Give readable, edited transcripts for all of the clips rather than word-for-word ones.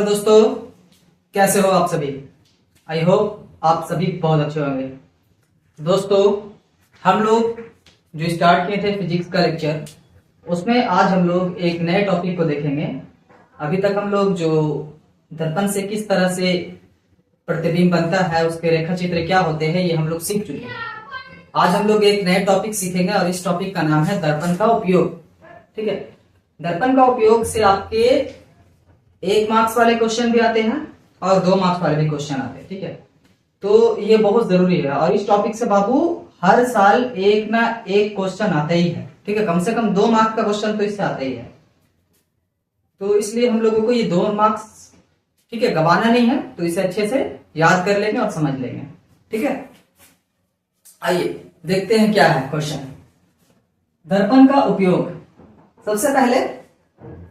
Hello दोस्तों, कैसे हो आप सभी। आई होप आप सभी बहुत अच्छे होंगे। दोस्तों, हम लोग जो स्टार्ट किए थे फिजिक्स का लेक्चर, उसमें आज हम लोग एक नए टॉपिक को देखेंगे। अभी तक हम लोग जो दर्पण से किस तरह से प्रतिबिंब बनता है, उसके रेखा चित्र क्या होते हैं, ये हम लोग सीख चुके हैं। आज हम लोग एक नए टॉपिक सीखेंगे और इस टॉपिक का नाम है दर्पण का उपयोग। ठीक है, दर्पण का उपयोग से आपके 1 मार्क्स वाले क्वेश्चन भी आते हैं और 2 मार्क्स वाले भी क्वेश्चन आते हैं। ठीक है, तो ये बहुत जरूरी है और इस टॉपिक से बाबू हर साल एक ना एक क्वेश्चन आता ही है। ठीक है, कम से कम 2 मार्क्स का क्वेश्चन तो इससे आता ही है। तो इसलिए हम लोगों को ये 2 मार्क्स, ठीक है, गवाना नहीं है, तो इसे अच्छे से याद कर लेंगे और समझ लेंगे। ठीक है, आइए देखते हैं क्या है क्वेश्चन। दर्पण का उपयोग। सबसे पहले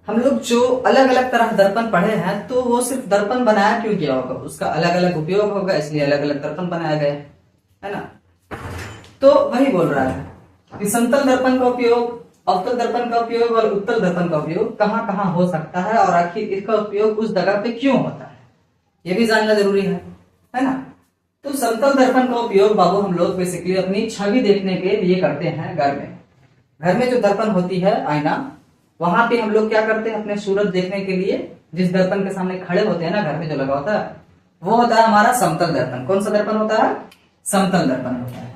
हम लोग जो अलग अलग तरह दर्पण पढ़े हैं, तो वो सिर्फ दर्पण बनाया क्यों गया होगा, उसका अलग अलग उपयोग होगा, इसलिए अलग अलग दर्पण बनाया गया है ना। तो वही बोल रहा है कि समतल दर्पण का उपयोग, अवतल दर्पण का उपयोग और उत्तल दर्पण का उपयोग कहां कहां हो सकता है और आखिर इसका उपयोग उस जगह पे क्यों होता है, ये भी जानना जरूरी है ना। तो समतल दर्पण का उपयोग बाबू हम लोग बेसिकली अपनी छवि देखने के लिए करते हैं। घर में जो दर्पण होती है, आईना, वहां पे हम लोग क्या करते हैं, अपने सूरत देखने के लिए जिस दर्पण के सामने खड़े होते हैं ना, घर में जो लगा होता है, वो होता है हमारा समतल दर्पण। कौन सा दर्पण होता है? समतल दर्पण होता है।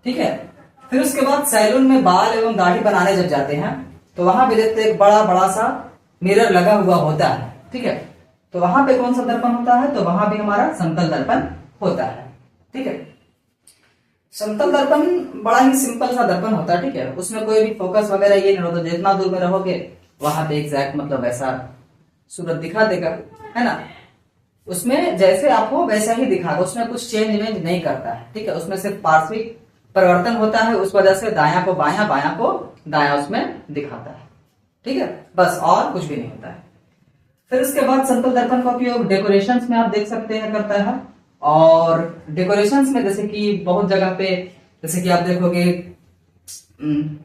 ठीक है, फिर उसके बाद सैलून में बाल एवं दाढ़ी बनाने जब जाते हैं, तो वहां भी देखते हैं एक बड़ा बड़ा सा मिरर लगा हुआ होता है। ठीक है, तो वहां पे कौन सा दर्पण होता है? तो वहां भी हमारा समतल दर्पण होता है। ठीक है, समतल दर्पण बड़ा ही सिंपल सा दर्पण होता है। ठीक है, उसमें कोई भी फोकस वगैरह ये नहीं होता, जितना दूर में रहोगे वहां पे एग्जैक्ट मतलब वैसा सूरत दिखा देगा, है ना। उसमें जैसे आप हो वैसा ही दिखागा, उसमें कुछ चेंज वेंज नहीं करता है। ठीक है, उसमें सिर्फ पार्श्विक परिवर्तन होता है, उस वजह से दाया को बाया, बाया को दाया उसमें दिखाता है। ठीक है, बस और कुछ भी नहीं होता है। फिर उसके बाद समतल दर्पण का उपयोग डेकोरेशंस में आप देख सकते हैं करता है। और डेकोरेशंस में जैसे कि बहुत जगह पे, जैसे कि आप देखोगे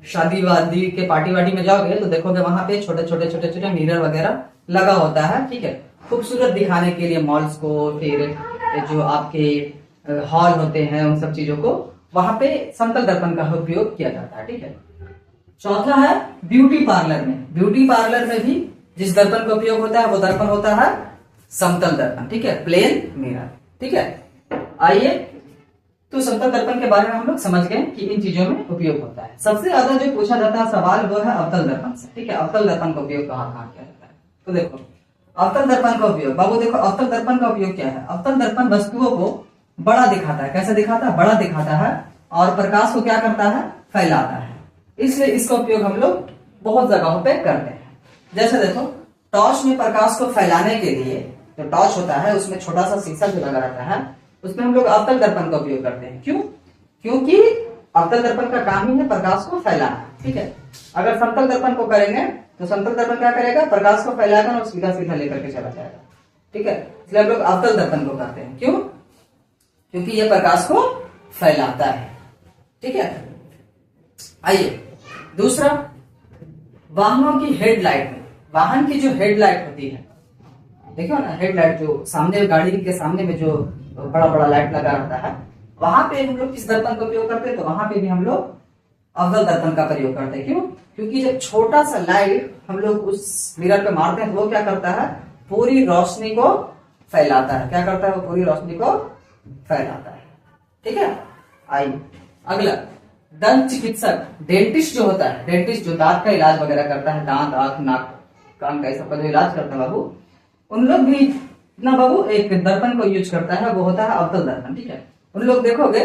शादी वादी के पार्टी वार्टी में जाओगे तो देखोगे वहां पे छोटे छोटे मिरर वगैरह लगा होता है। ठीक है, खूबसूरत दिखाने के लिए मॉल्स को, फिर जो आपके हॉल होते हैं, उन सब चीजों को वहां पे समतल दर्पण का उपयोग किया जाता है। ठीक है, चौथा है ब्यूटी पार्लर में। ब्यूटी पार्लर में भी जिस दर्पण का उपयोग होता है वो दर्पण होता है समतल दर्पण। ठीक है, प्लेन मिरर। ठीक है, आइए तो समतल दर्पण के बारे में हम लोग समझ गए कि इन चीजों में उपयोग होता है। सबसे ज्यादा जो पूछा जाता है सवाल वो है अवतल दर्पण से। ठीक है, अवतल दर्पण का उपयोग कहाँ कहाँ किया जाता है? तो देखो अवतल दर्पण का उपयोग, बाबू देखो अवतल दर्पण का उपयोग क्या है। अवतल दर्पण वस्तुओं को बड़ा दिखाता है। कैसे दिखाता है? बड़ा दिखाता है और प्रकाश को क्या करता है? फैलाता है। इसलिए इसका उपयोग हम लोग बहुत जगहों पे करते हैं। जैसे देखो टॉर्च में प्रकाश को फैलाने के लिए जो टॉर्च होता है उसमें छोटा सा शीशा जो लगा रहता है, उसमें हम लोग अवतल दर्पण का उपयोग करते हैं। क्यों? क्योंकि अवतल दर्पण का काम ही है प्रकाश को फैलाना। ठीक है, अगर समतल दर्पण को करेंगे तो समतल दर्पण क्या करेगा? प्रकाश को फैलाएगा और सीधा सीधा लेकर के चला जाएगा। ठीक है, इसलिए हम लोग अवतल दर्पण को करते हैं। क्यों? क्योंकि यह प्रकाश को फैलाता है। ठीक है, आइए दूसरा, वाहनों की हेडलाइट में, वाहन की जो हेडलाइट होती है, देखो ना हेडलाइट जो सामने गाड़ी के सामने में जो बड़ा बड़ा लाइट लगा रहता है, वहां पे हम लोग किस दर्पण का उपयोग करते हैं? तो वहां पे भी हम लोग अवतल दर्पण का प्रयोग करते हैं। क्यों? क्योंकि जब छोटा सा लाइट हम लोग उस मिरर पे मारते हैं तो वो क्या करता है? पूरी रोशनी को फैलाता है। क्या करता है? वो पूरी रोशनी को फैलाता है। ठीक है, आइए अगला, दंत चिकित्सक, डेंटिस्ट जो होता है, डेंटिस्ट जो दांत का इलाज वगैरह करता है, दांत, आंख, नाक, कान का सबका जो इलाज करता है बाबू, उन लोग भी ना बाबू एक दर्पण को यूज करता है, वो होता है अवतल दर्पण। ठीक है, उन लोग देखोगे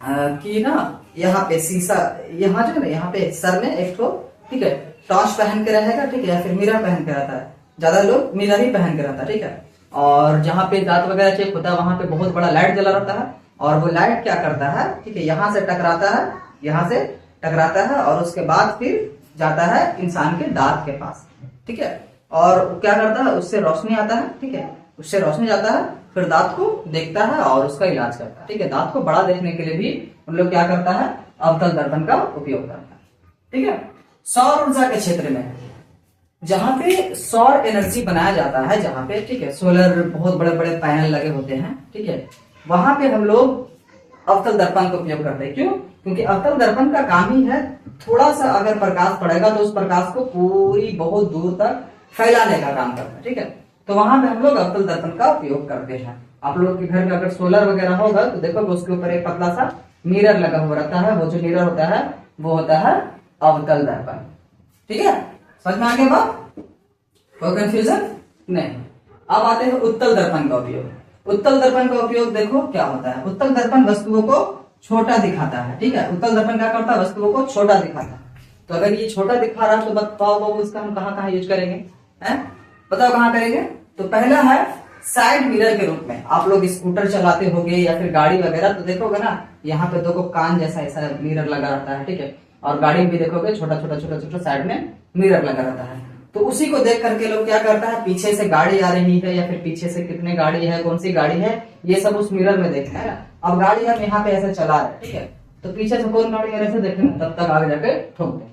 कि ना यहाँ पे शीशा, यहाँ जो है ना, यहाँ पे सर में एक तो, ठीक है, टॉर्च पहन के रहेगा। ठीक है, या फिर मिरर पहन के रहता है, ज्यादा लोग मिरर ही पहन के रहता है। ठीक है, और जहाँ पे दांत वगैरह चेक होता है वहां पे बहुत बड़ा लाइट जला रहता है और वो लाइट क्या करता है? ठीक है, यहाँ से टकराता है, यहाँ से टकराता है और उसके बाद फिर जाता है इंसान के दांत के पास। ठीक है, और क्या करता है? उससे रोशनी आता है। ठीक है, उससे रोशनी जाता है, फिर दांत को देखता है और उसका इलाज करता है। ठीक है, दांत को बड़ा देखने के लिए भी उन लोग क्या करता है? अवतल दर्पण का उपयोग करता है। ठीक है, सौर ऊर्जा के क्षेत्र में जहाँ पे सौर एनर्जी बनाया जाता है, जहाँ पे ठीक है सोलर बहुत बड़े बड़े पैनल लगे होते हैं, ठीक है, वहां पे हम लोग अवतल दर्पण का उपयोग करते हैं। क्यों? क्योंकि अवतल दर्पण का काम ही है थोड़ा सा अगर प्रकाश पड़ेगा तो उस प्रकाश को पूरी बहुत दूर तक फैलाने का काम करता है, ठीक है। तो वहां पे हम लोग अवतल दर्पण का उपयोग करते हैं। आप लोग के घर में अगर सोलर वगैरह होगा तो देखो उसके ऊपर एक पतला सा मिरर लगा हुआ रहता है, वो जो मिरर होता है वो होता है अवतल दर्पण, ठीक है। समझ में आ गया बात? कोई कंफ्यूजन नहीं। अब आते हैं उत्तल दर्पण का उपयोग। उत्तल दर्पण का उपयोग देखो क्या होता है। उत्तल दर्पण वस्तुओं को छोटा दिखाता है, ठीक है। उत्तल दर्पण क्या करता है? वस्तुओं को छोटा दिखाता है। तो अगर ये छोटा दिखा रहा है तो बताओ बाबू इसका हम कहाँ कहाँ यूज करेंगे, हैं? बताओ कहाँ करेंगे? तो पहला है साइड मिरर के रूप में। आप लोग स्कूटर चलाते होगे या फिर गाड़ी वगैरह तो देखोगे ना, यहाँ पे देखो कान जैसा ऐसा मिरर लगा रहता है, ठीक है। और गाड़ी में भी देखोगे छोटा छोटा छोटा छोटा साइड में मिरर लगा रहता है। तो उसी को देख करके लोग क्या करता है, पीछे से गाड़ी आ रही है या फिर पीछे से कितने गाड़ी है, कौन सी गाड़ी है, ये सब उस मिरर में देखना है ना। अब गाड़ी हम यहाँ पे ऐसे चला रहे, ठीक है, तो पीछे से कौन गाड़ी ऐसे देखेंगे तब तक आगे जाके ठोक दे,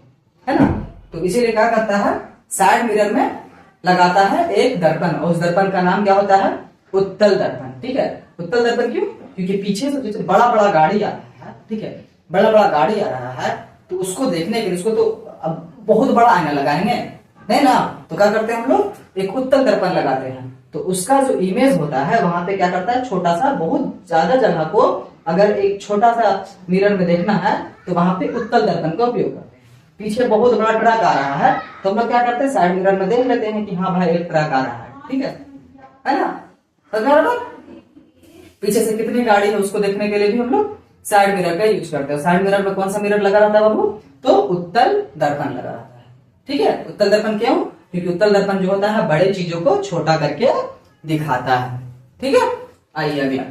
है ना। तो इसीलिए क्या करता है, साइड मिरर में लगाता है एक दर्पण। उस दर्पण का नाम क्या होता है? उत्तल दर्पण, ठीक है। उत्तल दर्पण क्यों? क्योंकि पीछे से जैसे बड़ा बड़ा गाड़ी आ रहा है, ठीक है, बड़ा बड़ा गाड़ी आ रहा है तो उसको देखने के लिए उसको तो अब बहुत बड़ा आईना लगाएंगे नहीं ना, तो क्या करते हैं हम लोग एक उत्तल दर्पण लगाते हैं। तो उसका जो इमेज होता है वहां पे क्या करता है, छोटा सा बहुत ज्यादा जगह को अगर एक छोटा सा मिरर में देखना है तो वहां पे उत्तल दर्पण का उपयोग करते हैं। पीछे बहुत बड़ा ट्रक आ रहा है तो हम लोग क्या करते हैं, साइड मिरर में देख लेते हैं कि हाँ भाई एक ट्रक आ रहा है, ठीक है ना। तो पीछे से कितनी गाड़ी है उसको देखने के लिए भी हम लोग साइड मिरर का यूज करते हैं। साइड मिरर में कौन सा मिरर लगा रहता है बाबू? तो उत्तल दर्पण लगा रहता है, ठीक है। उत्तल दर्पण क्यों? क्योंकि उत्तल दर्पण जो होता है बड़े चीजों को छोटा करके दिखाता है, ठीक है। आइए अगला,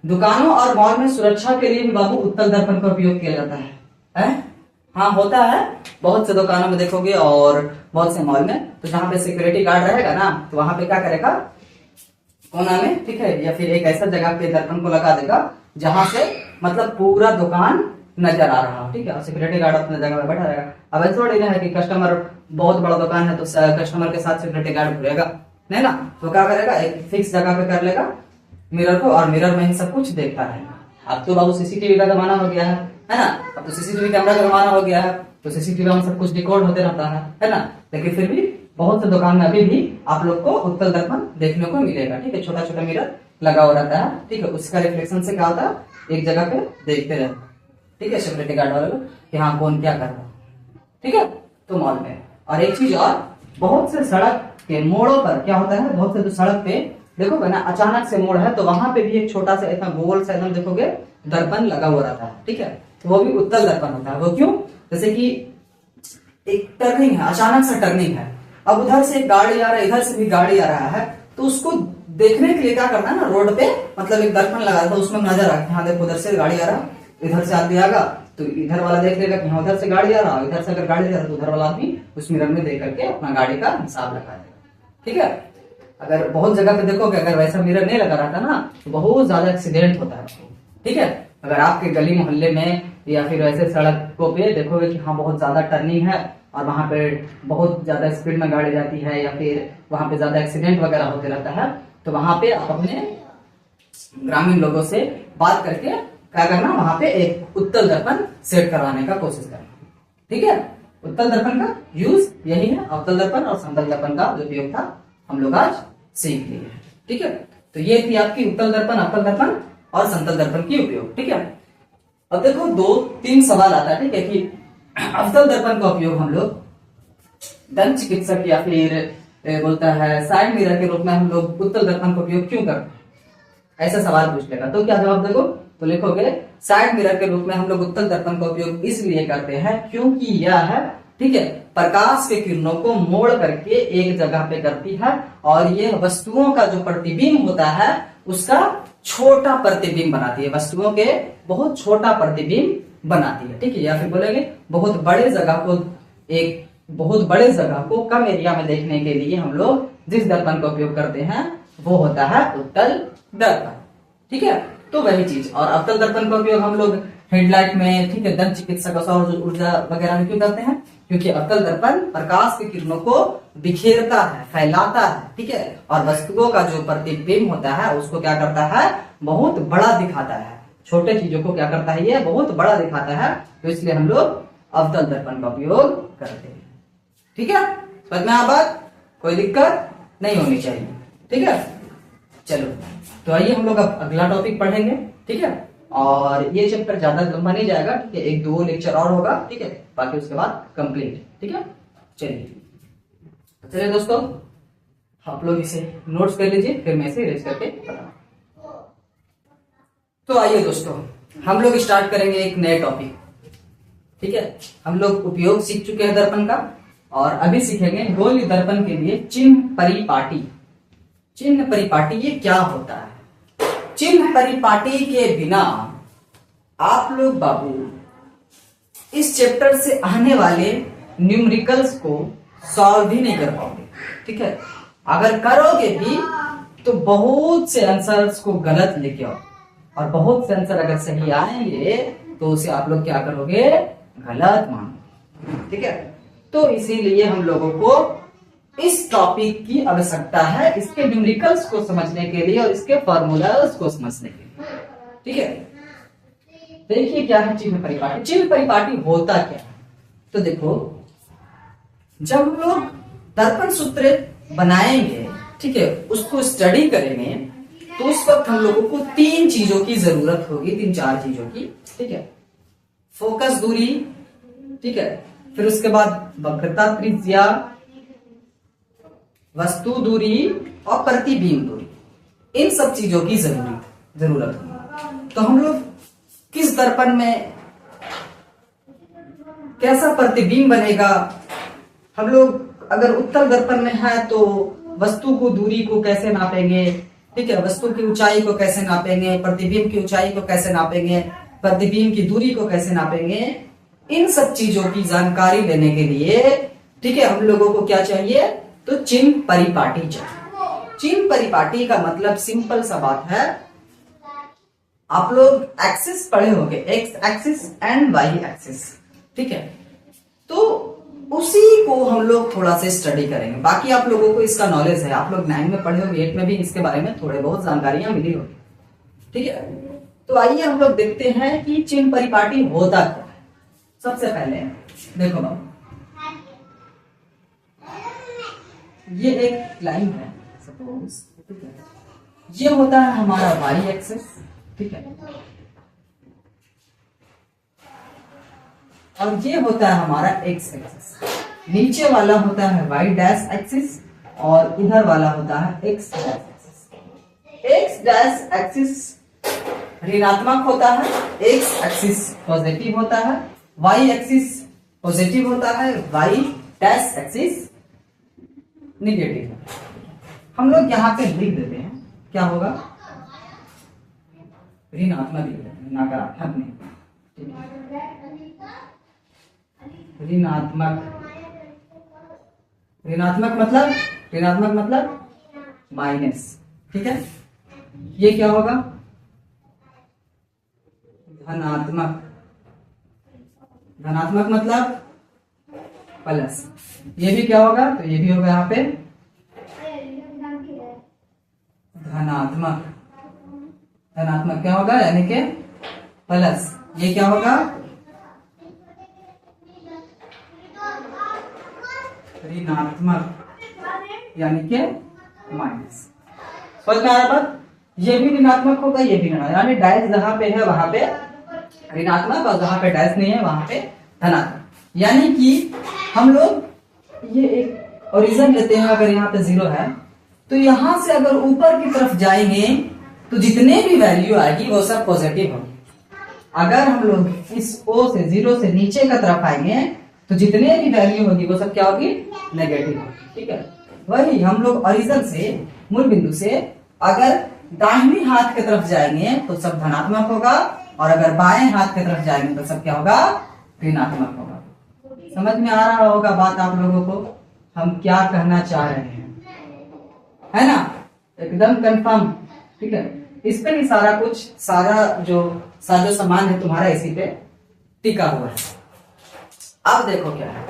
दुकानों और मॉल में सुरक्षा के लिए भी बाबू उत्तल दर्पण का उपयोग किया जाता है? हाँ होता है। बहुत से दुकानों में देखोगे और बहुत से मॉल में, तो जहाँ पे सिक्योरिटी गार्ड रहेगा ना तो वहां पे क्या करेगा, कोना में, ठीक है, या फिर एक ऐसा जगह पे दर्पण को लगा देगा जहां से मतलब पूरा दुकान नजर आ रहा हो, ठीक है। और सिक्योरिटी गार्ड अपने जगह पे बैठा रहेगा। अब ऐसा थोड़ी ना है कि कस्टमर बहुत बड़ा दुकान है तो कस्टमर के साथ सिक्योरिटी गार्ड घूरेगा, नहीं ना। तो क्या करेगा, एक फिक्स जगह पे कर लेगा मिरर को और मिरर में ही सब कुछ देखता रहेगा। अब तो बाबू सीसीटीवी का जमाना हो गया है ना। अब तो सीसीटीवी कैमरा का जमाना हो गया है तो सीसीटीवी में सब कुछ रिकॉर्ड होते रहता है ना। लेकिन फिर भी बहुत से दुकान में अभी भी आप लोग को उत्तल दर्पण देखने को मिलेगा, ठीक है। छोटा छोटा मिरर लगा हुआ रहता है, ठीक है। उसका रिफ्लेक्शन से क्या होता है, एक जगह पे देखते रहते हैं, ठीक है, सिक्योरिटी गार्ड वाले लोग कि हाँ कौन क्या कर रहा है, ठीक है। तो मॉल में और एक चीज और, बहुत से सड़क के मोड़ों पर क्या होता है, बहुत से जो सड़क पे देखोगे ना अचानक से मोड़ है तो वहां पे भी एक छोटा सा इतना गोल सा एकदम देखोगे दर्पण लगा हुआ रहता है, ठीक है। तो वो भी उत्तल दर्पण होता है। वो क्यों? जैसे कि एक टर्निंग है, अचानक से टर्निंग है, अब उधर से एक गाड़ी आ रहा है, इधर से भी गाड़ी आ रहा है, तो उसको देखने के लिए क्या करना है ना, रोड पे मतलब एक दर्पण लगा था उसमें नजर आ हाँ देखो उधर से गाड़ी आ रहा, इधर से आदमी आएगा तो इधर वाला देख लेगा कि हाँ उधर से गाड़ी आ रहा है, इधर से अगर गाड़ी आ रहा है तो उधर वाला आदमी उस मिरर में देख करके अपना गाड़ी का हिसाब लगा देगा, ठीक है। अगर बहुत जगह पे देखोगे अगर वैसा मिरर नहीं लगा रहता ना तो बहुत ज्यादा एक्सीडेंट होता है, ठीक है। अगर आपके गली मोहल्ले में या फिर ऐसे सड़कों पे देखोगे कि हाँ बहुत ज्यादा टर्निंग है और वहां पे बहुत ज्यादा स्पीड में गाड़ी जाती है या फिर वहां पे ज्यादा एक्सीडेंट वगैरह होते रहता है, तो वहां पे आप अपने ग्रामीण लोगों से बात करके क्या करना, वहां पे एक उत्तल दर्पण सेट करवाने का कोशिश करना, ठीक है। उत्तल दर्पण का यूज यही है। अवतल दर्पण और समतल दर्पण का जो उपयोग था हम लोग आज सीख लिए, ठीक है। तो ये थी आपकी उत्तल दर्पण, अवतल दर्पण और समतल दर्पण की उपयोग, ठीक है। अब देखो 2-3 सवाल आता है, ठीक है, कि अवतल दर्पण का उपयोग हम लोग दंत चिकित्सक या फिर बोलता है साइड मिरर के रूप में हम लोग उत्तल दर्पण का उपयोग क्यों करते हैं, ऐसा सवाल पूछ लेगा। तो क्या जवाब देखो, तो लिखोगे साइड मिरर के रूप में हम लोग उत्तल दर्पण का उपयोग इसलिए करते हैं क्योंकि यह है, ठीक है, प्रकाश के किरणों को मोड़ करके एक जगह पे करती है और ये वस्तुओं का जो प्रतिबिंब होता है उसका छोटा प्रतिबिंब बनाती है, वस्तुओं के बहुत छोटा प्रतिबिंब बनाती है, ठीक है। या फिर बोलेंगे बहुत बड़े जगह को कम एरिया में देखने के लिए हम लोग जिस दर्पण का उपयोग करते हैं वो होता है उत्तल दर्पण, ठीक है। तो वही चीज, और अवतल दर्पण का उपयोग हम लोग हेडलाइट में, ठीक है, दंत चिकित्सक सौर ऊर्जा वगैरह में क्यों करते हैं? क्योंकि अवतल दर्पण प्रकाश की किरणों को बिखेरता है, फैलाता है, ठीक है, और वस्तुओं का जो प्रतिबिंब होता है उसको क्या करता है? बहुत बड़ा दिखाता है। छोटे चीजों को क्या करता है? ये बहुत बड़ा दिखाता है, तो इसलिए हम लोग अवतल दर्पण का उपयोग करते हैं। ठीक है, समझ में आ बात? कोई दिक्कत नहीं होनी चाहिए। ठीक है, चलो तो आइए हम लोग अब अगला टॉपिक पढ़ेंगे। ठीक है, और ये चैप्टर ज्यादा लंबा नहीं जाएगा, ठीक है, 1-2 लेक्चर और होगा, ठीक है, बाकी उसके बाद कंप्लीट। ठीक है, चलिए दोस्तों, आप लोग इसे नोट्स कर लीजिए, फिर मैं इसे इरेज करके बताऊंगा। तो आइए दोस्तों, हम लोग स्टार्ट करेंगे एक नए टॉपिक। ठीक है, हम लोग उपयोग सीख चुके हैं दर्पण का, और अभी सीखेंगे गोल दर्पण के लिए चिन्ह परिपाटी। चिन्ह परिपाटी ये क्या होता है? चिन्ह परिपाटी के बिना आप लोग बाबू इस चैप्टर से आने वाले न्यूमेरिकल्स को सॉल्व भी नहीं कर पाओगे। ठीक है, अगर करोगे भी तो बहुत से आंसर्स को गलत लेके आओ, और बहुत से आंसर अगर सही आएंगे तो उसे आप लोग क्या करोगे? गलत मानो। ठीक है, तो इसीलिए हम लोगों को इस टॉपिक की आवश्यकता है, इसके न्यूमेरिकल्स को समझने के लिए और इसके फॉर्मूलाज को समझने के लिए। ठीक है, देखिए क्या है चिन्ह परिपाटी। चिन्ह परिपाटी होता क्या है? तो देखो, जब हम लोग दर्पण सूत्र बनाएंगे, ठीक है, उसको स्टडी करेंगे, तो उस वक्त हम लोगों को 3 चीजों की जरूरत होगी, 3-4 चीजों की। ठीक है, फोकस दूरी, ठीक है, फिर उसके बाद वक्रता त्रिज्या, वस्तु दूरी और प्रतिबिंब दूरी, इन सब चीजों की जरूरत होगी। तो हम लोग किस दर्पण में कैसा प्रतिबिंब बनेगा? हम लोग अगर उत्तल दर्पण में है तो वस्तु को दूरी को कैसे नापेंगे? ठीक है, वस्तु की ऊंचाई को कैसे नापेंगे? प्रतिबिंब की ऊंचाई को कैसे नापेंगे? प्रतिबिंब की दूरी को कैसे नापेंगे? इन सब चीजों की जानकारी लेने के लिए, ठीक है, हम लोगों को क्या चाहिए? तो चिन्ह परिपाटी चाहिए। चिन्ह परिपाटी का मतलब सिंपल सा बात है, आप लोग एक्सिस पढ़े होंगे, X axis and Y axis. ठीक है, तो उसी को हम लोग थोड़ा सा स्टडी करेंगे। बाकी आप लोगों को इसका नॉलेज है, आप लोग 9 में पढ़े होंगे, 8 में भी इसके बारे में थोड़े बहुत जानकारियां मिली होगी। ठीक है, तो आइए हम लोग देखते हैं कि चिन्ह परिपाटी होता क्या है। सबसे पहले देखो बाबू, ये एक लाइन है सपोज, ठीक है, ये होता है हमारा वाई एक्सिस। ठीक है, और ये होता है हमारा एक्स एक्सिस। नीचे वाला होता है वाई डैश एक्सिस और इधर वाला होता है x dash axis. X dash axis ऋणात्मक होता है, एक्स एक्सिस पॉजिटिव होता है, वाई एक्सिस पॉजिटिव होता है, वाई डैश एक्सिस निगेटिव है। हम लोग यहाँ पे लिख देते हैं, क्या होगा? ऋणात्मक लिख देते हैं, नकारात्मक नहीं। ऋणात्मक मतलब माइनस। ठीक है, ये क्या होगा? धनात्मक। धनात्मक मतलब प्लस। ये भी क्या होगा? तो ये भी होगा यहाँ पे धनात्मक। धनात्मक क्या होगा? यानी कि प्लस। ये क्या होगा? ऋणात्मक यानी कि माइनस। समझ में आ रहा बात? ये भी ऋणात्मक होगा, ये भी ऋणात्मक, यानी डैश जहां पे है वहां पे ऋणात्मक और जहां पे डैश नहीं है वहां पे धनात्मक। यानी कि हम लोग ये एक ओरिजिन लेते हैं, अगर यहाँ पे 0 है तो यहां से अगर ऊपर की तरफ जाएंगे तो जितने भी वैल्यू आएगी वो सब पॉजिटिव होगी। अगर हम लोग इस O से 0 से नीचे की तरफ आएंगे तो जितने भी वैल्यू होगी वो सब क्या होगी? नेगेटिव होगी। ठीक है, वही हम लोग ओरिजिन से, मूल बिंदु से अगर दाहिनी हाथ की तरफ जाएंगे तो सब धनात्मक होगा, और अगर बाएं हाथ की तरफ जाएंगे तो सब क्या होगा? ऋणात्मक होगा। समझ में आ रहा होगा बात आप लोगों को, हम क्या कहना चाह रहे हैं, है ना? एकदम कंफर्म। ठीक है, इस पे ही सारा कुछ, सारा जो साजो सामान है तुम्हारा इसी पे टिका हुआ है। अब देखो क्या है,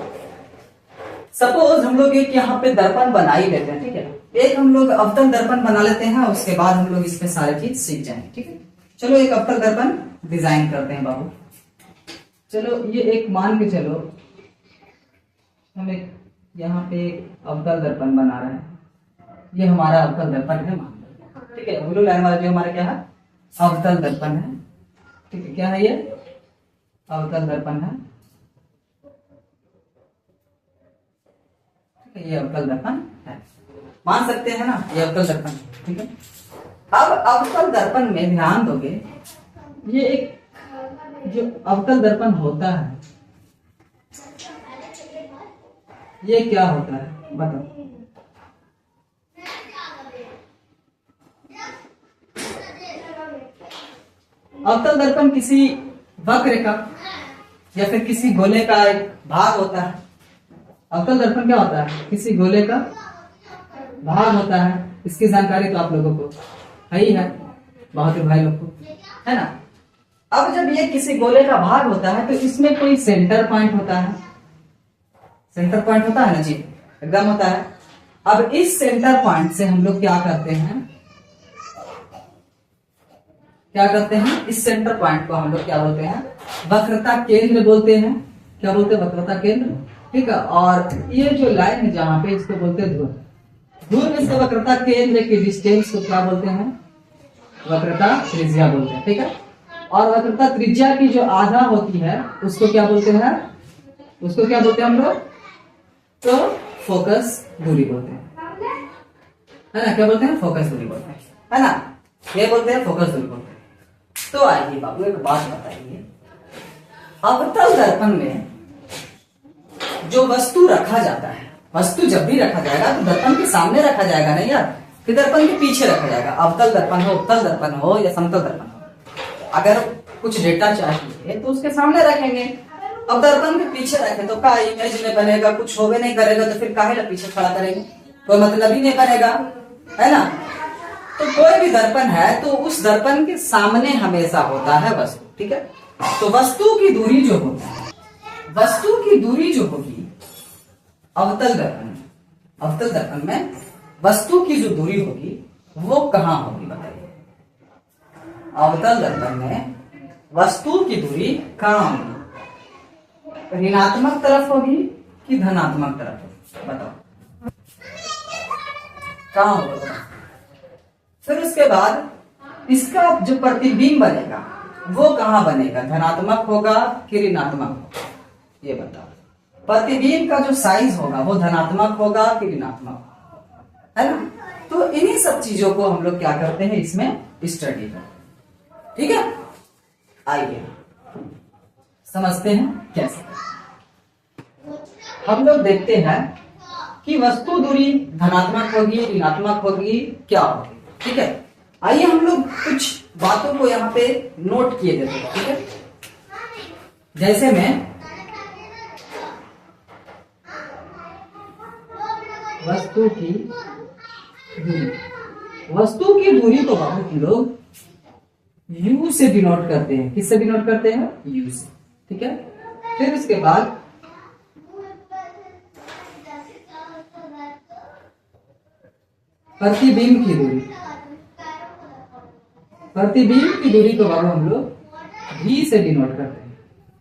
सपोज हम लोग एक यहाँ पे दर्पण बना ही लेते हैं, ठीक है। एक हम लोग अवतल दर्पण बना लेते हैं, उसके बाद हम लोग इसमें सारी चीज सीख जाएंगे, ठीक है। चलो एक अवतल दर्पण डिजाइन करते हैं बाबू। चलो ये एक मान के चलो, हम एक यहाँ पे एक अवतल दर्पण बना रहे हैं, ये हमारा अवतल दर्पण है, मान, ठीक है। ब्लू लाइन वाला जो हमारा क्या है, अवतल दर्पण है, ठीक है। क्या है ये, अवतल दर्पण है, ये अवतल दर्पण है, मान सकते हैं ना, ये अवतल दर्पण, ठीक है। अब अवतल दर्पण में ध्यान दोगे, ये एक जो अवतल दर्पण होता है, ये क्या होता है बताओ। अवतल दर्पण किसी वक्र का या फिर किसी गोले का एक भाग होता है। अवतल दर्पण क्या होता है, किसी गोले का भाग होता है। इसकी जानकारी तो आप लोगों को है ही है, बहुत ही भाई लोग को, है ना। अब जब ये किसी गोले का भाग होता है तो इसमें कोई सेंटर पॉइंट होता है, सेंटर पॉइंट होता है ना जी, एकदम होता है। अब इस सेंटर पॉइंट से हम लोग क्या करते हैं, क्या करते हैं, इस सेंटर पॉइंट को हम लोग क्या बोलते हैं, वक्रता केंद्र बोलते हैं। क्या बोलते हैं, वक्रता केंद्र, ठीक है। और ये जो लाइन है जहां पे, इसको बोलते हैं ध्रुव। ध्रुव में से वक्रता केंद्र की डिस्टेंस को क्या बोलते हैं, वक्रता त्रिज्या बोलते हैं, ठीक है। और वक्रता त्रिज्या की जो आधा होती है उसको क्या बोलते हैं, उसको क्या बोलते हैं हम लोग, तो फोकस दूरी बोलते हैं, है ना। क्या बोलते हैं, फोकस दूरी बोलते हैं, है ना। ये बोलते हैं फोकस दूरी बोलते हैं। तो आइए बाबू एक बात बताइए, अवतल दर्पण में जो वस्तु रखा जाता है, वस्तु जब भी रखा जाएगा तो दर्पण के सामने रखा जाएगा नहीं यार, फिर दर्पण के पीछे रखा जाएगा। अवतल दर्पण हो, उत्तल दर्पण हो या समतल दर्पण हो, अगर कुछ डेटा चाहिए तो उसके सामने रखेंगे। अब दर्पण के पीछे रखे तो का इमेज नहीं बनेगा, कुछ होवे नहीं करेगा, तो फिर काहे पीछे खड़ा करेंगे, कोई मतलब ही नहीं बनेगा, है ना। तो कोई भी दर्पण है तो उस दर्पण के सामने हमेशा होता है वस्तु, ठीक है। तो वस्तु की दूरी जो होती है, वस्तु की दूरी जो होगी अवतल दर्पण में, अवतल दर्पण में वस्तु की जो दूरी होगी वो कहां होगी बताइए। अवतल दर्पण में वस्तु की दूरी कहां होगी, ऋणात्मक तरफ होगी कि धनात्मक तरफ होगी, बताओ कहां होगा। फिर उसके बाद इसका जो प्रतिबिंब बनेगा वो कहां बनेगा, धनात्मक होगा कि ऋणात्मक होगा, ये बताओ। प्रतिबिंब का जो साइज होगा वो धनात्मक होगा कि ऋणात्मक, है ना। तो इन्हीं सब चीजों को हम लोग क्या करते हैं, इसमें स्टडी करते हैं, ठीक है। आइए समझते हैं कैसे। हम लोग देखते हैं कि वस्तु दूरी धनात्मक होगी, ऋणात्मक होगी, क्या होगी, ठीक है। आइए हम लोग कुछ बातों को यहाँ पे नोट किए देते हैं, ठीक है। जैसे में वस्तु की दूरी, वस्तु की दूरी को हम लोग u से डिनोट करते हैं। किससे डिनोट करते हैं, u से, ठीक है। फिर उसके बाद प्रतिबिंब की दूरी, प्रतिबिंब की दूरी को बाबू हम लोग v से डिनोट करते हैं।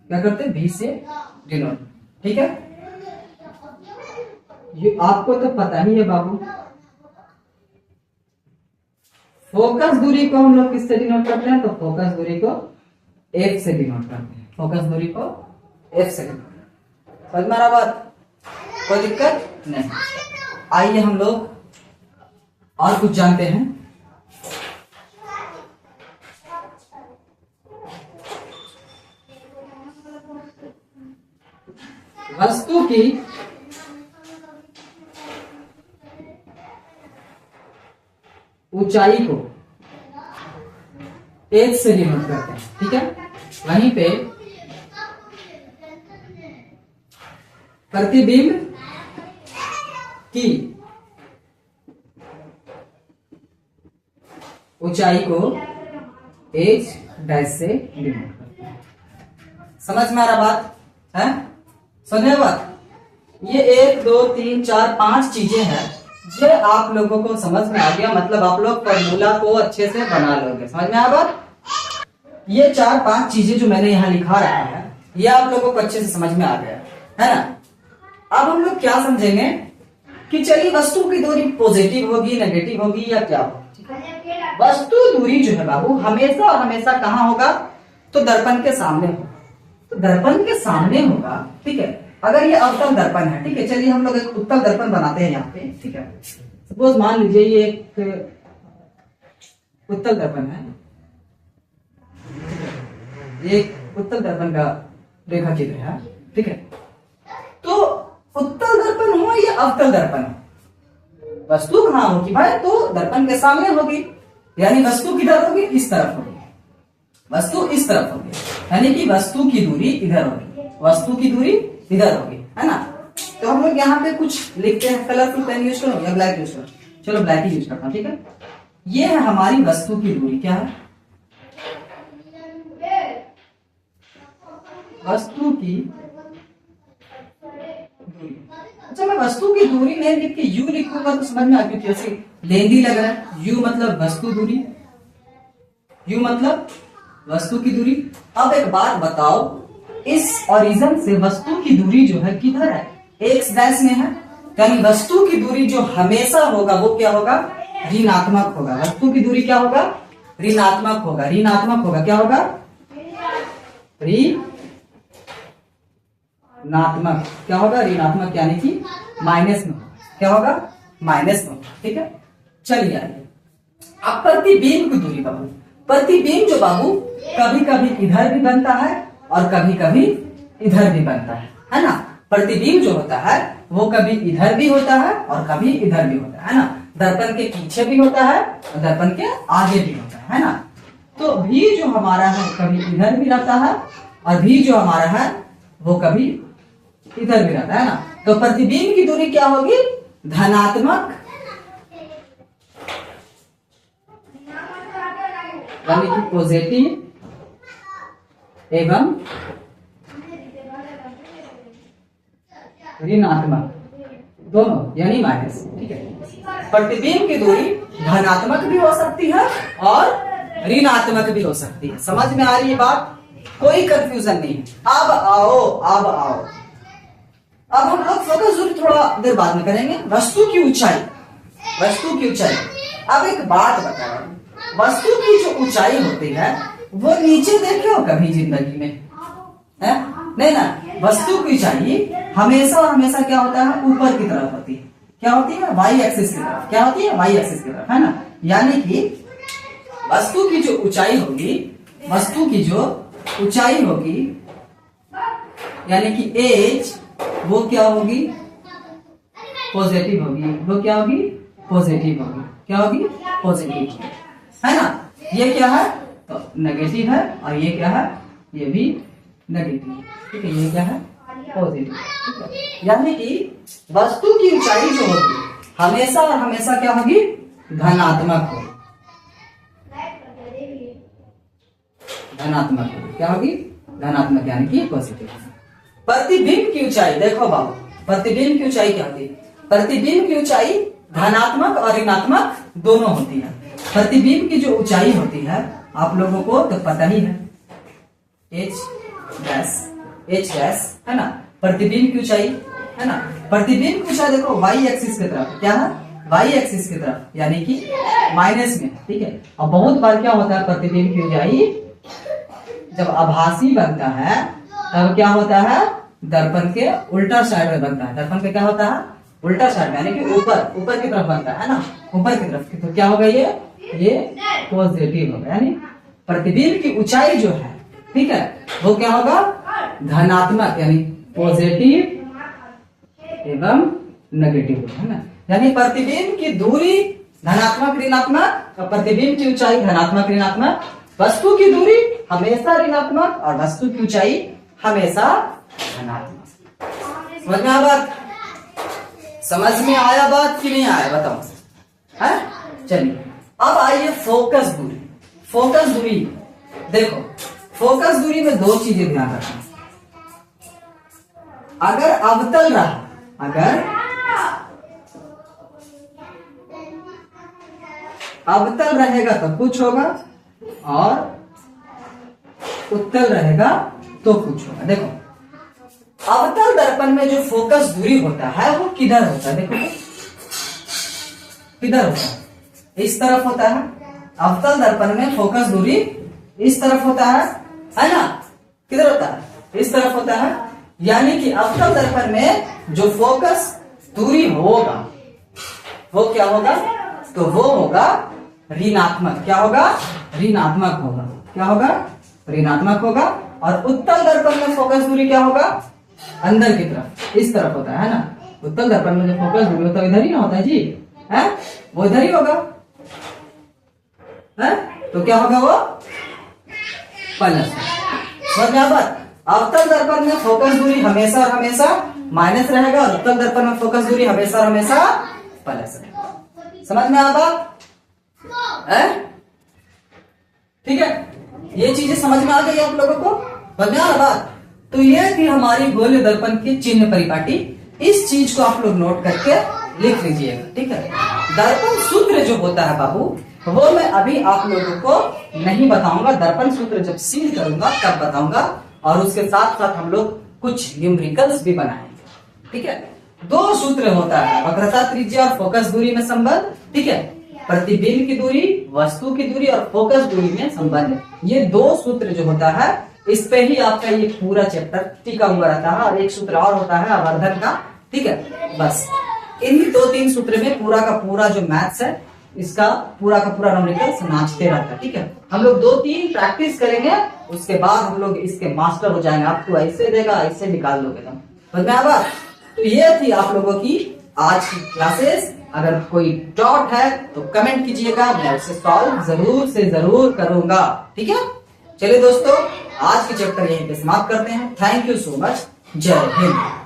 क्या करते हैं, v से डिनोट, ठीक है। ये आपको तो पता ही है बाबू। फोकस दूरी को हम लोग किससे डिनोट करते हैं, तो फोकस दूरी को f से डिनोट करते हैं, फोकस दूरी को f से डिनोट। समझ में आ रहा बात, कोई दिक्कत नहीं। आइए हम लोग और कुछ जानते हैं। वस्तु की ऊंचाई को h से डिनोट करते हैं, ठीक है। वहीं पे प्रतिबिंब की ऊंचाई को एच डैश से डिनोट करते हैं। समझ में आ रहा बात है? समझ में बात? ये 1 2 3 4 5 चीजें हैं, ये आप लोगों को समझ में आ गया, मतलब आप लोग फॉर्मूला को अच्छे से बना लोगे। समझ में आ बात? ये 4-5 चीजें जो मैंने यहाँ लिखा रखा है, ये आप लोगों को अच्छे से समझ में आ गया है ना। अब हम लोग क्या समझेंगे कि चलिए वस्तु की दूरी पॉजिटिव होगी, नेगेटिव होगी या क्या होगी। वस्तु दूरी जो है बाबू हमेशा और हमेशा कहाँ होगा, तो दर्पण के सामने होगा। तो दर्पण के सामने होगा, ठीक है। अगर ये अवतल दर्पण है, ठीक है, चलिए हम लोग एक उत्तल दर्पण बनाते हैं यहाँ पे, ठीक है। सपोज मान लीजिए ये एक उत्तल दर्पण है, एक उत्तल दर्पण का रेखा चित्र है, ठीक है। तो उत्तल दर्पण हो या अवतल दर्पण हो, वस्तु कहाँ होगी भाई, तो दर्पण के सामने होगी, यानी वस्तु किधर होगी, इस तरफ होगी, वस्तु इस तरफ होगी, यानी कि वस्तु की दूरी इधर होगी, वस्तु की दूरी इधर होगी, है ना। तो हम लोग यहाँ पे कुछ लिखते हैं, कलरफुल पेन यूज करो या ब्लैक यूज करो, चलो ब्लैक ही यूज करता हूँ, ठीक है। ये है हमारी वस्तु की दूरी, क्या है, वस्तु की दूरी। अच्छा मैं वस्तु की दूरी नहीं लिख के यू लिखूंगा तो समझ में आ गया, जैसे लेंदी लग रहा है। यू मतलब वस्तु दूरी, यू मतलब वस्तु की दूरी। अब एक बात बताओ, इस ओरिजिन से वस्तु की दूरी जो है किधर है, एक्स डैश में है, यानी वस्तु की दूरी जो हमेशा होगा वो क्या होगा, ऋणात्मक होगा। वस्तु की दूरी क्या होगा, ऋणात्मक होगा, ऋणात्मक होगा, क्या होगा, ऋणात्मक, क्या होगा, ऋणात्मक, यानी कि माइनस में, क्या होगा, माइनस में, ठीक है। चलिए आइए अब प्रतिबिंब की दूरी बाबू, प्रतिबिंब जो बाबू कभी कभी इधर भी बनता है और कभी कभी इधर भी बनता है ना। प्रतिबिंब जो होता है वो कभी इधर भी होता है और कभी इधर भी होता है ना। दर्पण के पीछे भी होता है और दर्पण के आगे भी होता है ना। तो भी जो हमारा है कभी इधर भी रहता है और भी जो हमारा है वो कभी इधर भी रहता है ना। तो प्रतिबिंब की दूरी क्या होगी, धनात्मक, यानी कि पॉजिटिव एवं ऋणात्मक दोनों, यानी माइनस, ठीक है। प्रतिबिंब की दूरी धनात्मक भी हो सकती है और ऋणात्मक भी हो सकती है। समझ में आ रही है बात, कोई कंफ्यूजन नहीं है। अब आओ, अब आओ, अब हम लोग फोकस दूरी थोड़ा देर बाद में करेंगे। वस्तु की ऊंचाई, वस्तु की ऊंचाई। अब एक बात बताओ, वस्तु की जो ऊंचाई होती है वो नीचे देखे हो कभी जिंदगी में, है नहीं ना। वस्तु की ऊंचाई हमेशा और हमेशा क्या होता है, ऊपर की तरफ होती है। क्या होती है, वाई एक्सिस की तरफ। क्या होती है, वाई एक्सिस की तरफ, है ना। यानी कि वस्तु की जो ऊंचाई होगी, वस्तु की जो ऊंचाई होगी यानी कि एज, वो क्या होगी, पॉजिटिव होगी। वो क्या होगी, पॉजिटिव होगी। क्या होगी, पॉजिटिव होगी, है ना। ये क्या है, तो नेगेटिव है, और ये क्या है, ये भी नेगेटिव है, ठीक है। ये क्या है, पॉजिटिव, ठीक है। यानी कि वस्तु की ऊंचाई जो होगी हमेशा और हमेशा क्या होगी, धनात्मक होगी, धनात्मक होगी। क्या होगी, धनात्मक, यानी कि पॉजिटिव। प्रतिबिंब की ऊंचाई देखो बाबू, प्रतिबिंब की ऊंचाई क्या होती है, प्रतिबिंब की ऊंचाई धनात्मक और ऋणात्मक दोनों होती है। प्रतिबिंब की जो ऊंचाई होती है आप लोगों को तो पता ही है, एच डैश, एच डैश, है ना। प्रतिबिंब की ऊंचाई, है ना। प्रतिबिंब की ऊंचाई देखो वाई एक्सिस की तरफ, क्या है, वाई एक्सिस की तरफ, यानी कि माइनस में, ठीक है। और बहुत बार क्या होता है, प्रतिबिंब की ऊंचाई जब आभासी बनता है तब क्या होता है, दर्पण के उल्टा साइड में बनता है। दर्पण के क्या होता है, उल्टा साइड, यानी कि ऊपर, ऊपर की तरफ बनता है ना, ऊपर की तरफ। तो क्या होगा, ये पॉजिटिव होगा। यानी प्रतिबिंब की ऊंचाई जो है, ठीक है, वो क्या होगा, धनात्मक, यानी पॉजिटिव एवं नेगेटिव, है ना। यानी प्रतिबिंब की दूरी धनात्मक ऋणात्मक, और प्रतिबिंब की ऊंचाई धनात्मक ऋणात्मक। वस्तु की दूरी हमेशा ऋणात्मक और वस्तु की ऊंचाई हमेशा धनात्मक। समझ में आया बात, समझ में आया बात कि नहीं आया, बताओ, है। चलिए अब आइए फोकस दूरी। फोकस दूरी देखो फोकस दूरी में दो चीजें ध्यान रखना। अगर अवतल रहा, अगर अवतल रहेगा तो कुछ होगा और उत्तल रहेगा तो कुछ होगा। देखो अवतल दर्पण में जो फोकस दूरी होता है वो किधर होता है? देखो किधर होता है? इस तरफ होता है। अवतल दर्पण में फोकस दूरी इस तरफ होता है ना? किधर होता है? इस तरफ होता है। यानी कि अवतल दर्पण में जो फोकस दूरी होगा वो क्या होगा? तो वो होगा ऋणात्मक। क्या होगा? ऋणात्मक होगा। क्या होगा? ऋणात्मक होगा। और उत्तल दर्पण में फोकस दूरी क्या होगा? अंदर की तरफ, इस तरफ होता है ना? उत्तल दर्पण में जो फोकस दूरी होता है इधर ही ना होता है जी, है? वो इधर ही होगा, है? तो क्या होगा वो? प्लस। समझ में बात? अवतल दर्पण में फोकस दूरी हमेशा और हमेशा माइनस रहेगा और उत्तल दर्पण में फोकस दूरी हमेशा और हमेशा प्लस रहेगा। समझ में आ बात? ठीक है, ये चीजें समझ में आ गई आप लोगों को? समझ में आ बात? तो ये थी हमारी गोलीय दर्पण की चिन्ह परिपाटी। इस चीज को आप लोग नोट करके लिख लीजिएगा, ठीक है? दर्पण सूत्र जो होता है बाबू, वो मैं अभी आप लोगों को नहीं बताऊंगा। दर्पण सूत्र जब सिद्ध करूंगा तब बताऊंगा। और उसके साथ साथ हम लोग कुछ न्यूमेरिकल्स भी बनाएंगे, ठीक है? दो सूत्र होता है, वक्रता त्रिज्या और फोकस दूरी में संबंध, ठीक है? प्रतिबिंब की दूरी, वस्तु की दूरी और फोकस दूरी में संबंध। ये दो सूत्र जो होता है इस पे ही आपका ये पूरा चैप्टर टिका हुआ रहता है। और एक सूत्र और होता है आवर्धन का, ठीक है? बस इन्हीं दो तीन सूत्र में पूरा का पूरा जो मैथ्स है इसका पूरा का पूरा न्यूमेरिकल्स नाचते रहता है, ठीक है? हम लोग दो तीन प्रैक्टिस करेंगे, उसके बाद हम लोग इसके मास्टर हो जाएंगे। आपको ऐसे देगा, ऐसे निकाल लोगे तुम। समझ में आया? तो ये थी आप लोगों की आज की क्लासेस। अगर कोई डाउट है तो कमेंट कीजिएगा, मैं उसे सॉल्व जरूर से जरूर करूंगा, ठीक है? चलिए दोस्तों, आज के चैप्टर यहीं पे समाप्त करते हैं। Thank you so much. जय हिंद।